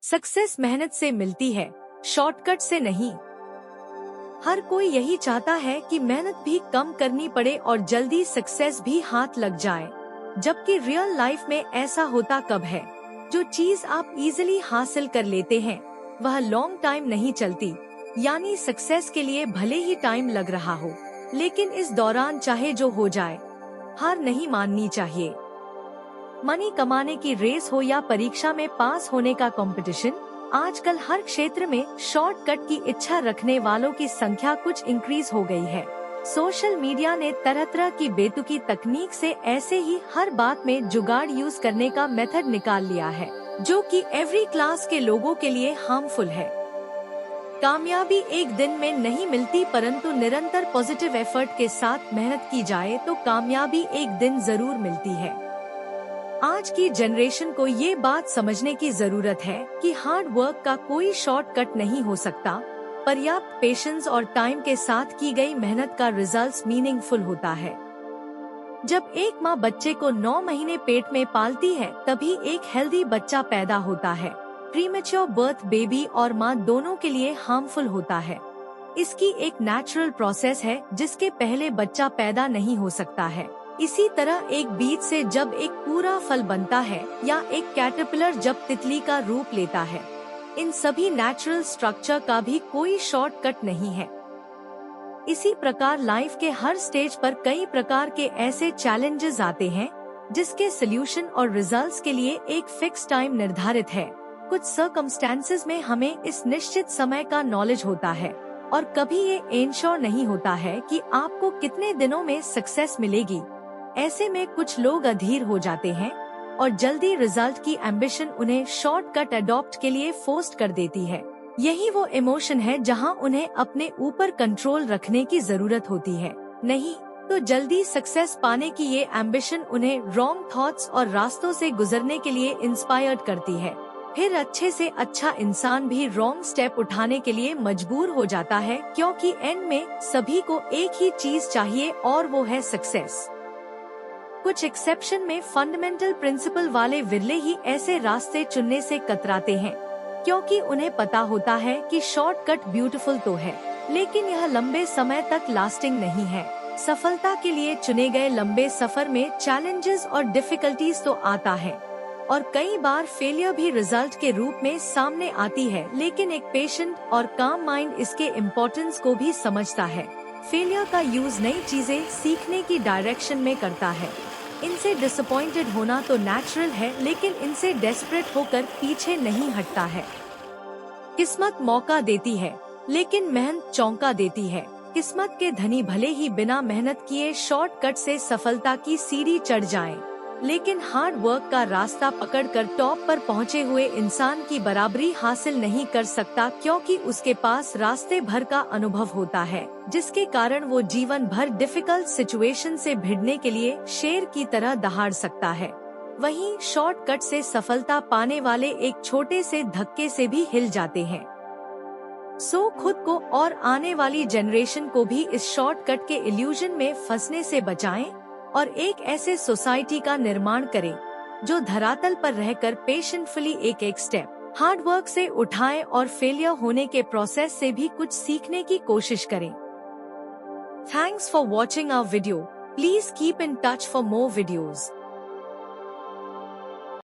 Success मेहनत से मिलती है, शॉर्टकट से नहीं। हर कोई यही चाहता है कि मेहनत भी कम करनी पड़े और जल्दी सक्सेस भी हाथ लग जाए, जबकि रियल लाइफ में ऐसा होता कब है? जो चीज आप इजीली हासिल कर लेते हैं वह लॉन्ग टाइम नहीं चलती। यानी सक्सेस के लिए भले ही टाइम लग रहा हो, लेकिन इस दौरान चाहे जो हो जाए, हार नहीं माननी चाहिए। मनी कमाने की रेस हो या परीक्षा में पास होने का कंपटीशन, आजकल हर क्षेत्र में शॉर्टकट की इच्छा रखने वालों की संख्या कुछ इंक्रीज हो गई है। सोशल मीडिया ने तरह तरह की बेतुकी तकनीक से ऐसे ही हर बात में जुगाड़ यूज करने का मेथड निकाल लिया है, जो कि एवरी क्लास के लोगों के लिए हार्मफुल है। कामयाबी एक दिन में नहीं मिलती, परंतु निरंतर पॉजिटिव एफर्ट के साथ मेहनत की जाए तो कामयाबी एक दिन जरूर मिलती है। आज की जनरेशन को ये बात समझने की जरूरत है कि हार्ड वर्क का कोई शॉर्टकट नहीं हो सकता। पर्याप्त पेशेंस और टाइम के साथ की गई मेहनत का रिजल्ट मीनिंगफुल होता है। जब एक माँ बच्चे को 9 महीने पेट में पालती है, तभी एक हेल्दी बच्चा पैदा होता है। प्रीमेच्योर बर्थ बेबी और माँ दोनों के लिए हार्मफुल होता है। इसकी एक नेचुरल प्रोसेस है जिसके पहले बच्चा पैदा नहीं हो सकता है। इसी तरह एक बीज से जब एक पूरा फल बनता है या एक कैटरपिलर जब तितली का रूप लेता है, इन सभी नेचुरल स्ट्रक्चर का भी कोई शॉर्टकट नहीं है। इसी प्रकार लाइफ के हर स्टेज पर कई प्रकार के ऐसे चैलेंजेस आते हैं जिसके सोल्यूशन और रिजल्ट्स के लिए एक फिक्स टाइम निर्धारित है। कुछ सर्कमस्टेंसेस में हमें इस निश्चित समय का नॉलेज होता है और कभी ये इंश्योर नहीं होता है कि आपको कितने दिनों में सक्सेस मिलेगी। ऐसे में कुछ लोग अधीर हो जाते हैं और जल्दी रिजल्ट की एम्बिशन उन्हें शॉर्टकट अडॉप्ट के लिए फोर्स कर देती है। यही वो इमोशन है जहां उन्हें अपने ऊपर कंट्रोल रखने की जरूरत होती है। नहीं तो जल्दी सक्सेस पाने की ये एम्बिशन उन्हें रॉन्ग थॉट्स और रास्तों से गुजरने के लिए इंस्पायर्ड करती है। फिर अच्छे से अच्छा इंसान भी रॉन्ग स्टेप उठाने के लिए मजबूर हो जाता है, क्योंकि एंड में सभी को एक ही चीज चाहिए और वो है सक्सेस। कुछ एक्सेप्शन में फंडामेंटल प्रिंसिपल वाले विरले ही ऐसे रास्ते चुनने से कतराते हैं, क्योंकि उन्हें पता होता है कि शॉर्टकट ब्यूटीफुल तो है, लेकिन यह लंबे समय तक लास्टिंग नहीं है। सफलता के लिए चुने गए लंबे सफर में चैलेंजेस और डिफिकल्टीज तो आता है और कई बार फेलियर भी रिजल्ट के रूप में सामने आती है, लेकिन एक पेशेंट और काम माइंड इसके इम्पोर्टेंस को भी समझता है। फेलियर का यूज नई चीजें सीखने की डायरेक्शन में करता है। इनसे डिसअपॉइंटेड होना तो नेचुरल है, लेकिन इनसे डेस्परेट होकर पीछे नहीं हटता है। किस्मत मौका देती है, लेकिन मेहनत चौंका देती है। किस्मत के धनी भले ही बिना मेहनत किए शॉर्टकट से सफलता की सीढ़ी चढ़ जाएं, लेकिन हार्ड वर्क का रास्ता पकड़कर टॉप पर पहुंचे हुए इंसान की बराबरी हासिल नहीं कर सकता, क्योंकि उसके पास रास्ते भर का अनुभव होता है, जिसके कारण वो जीवन भर डिफिकल्ट सिचुएशन से भिड़ने के लिए शेर की तरह दहाड़ सकता है। वहीं शॉर्टकट से सफलता पाने वाले एक छोटे से धक्के से भी हिल जाते हैं। सो खुद को और आने वाली जनरेशन को भी इस शॉर्टकट के इल्यूजन में फंसने से बचाएं और एक ऐसे सोसाइटी का निर्माण करें जो धरातल पर रहकर पेशेंटफुली एक एक स्टेप हार्ड वर्क से उठाएं और फेलियर होने के प्रोसेस से भी कुछ सीखने की कोशिश करें। Thanks for watching our video. Please keep in touch for more videos.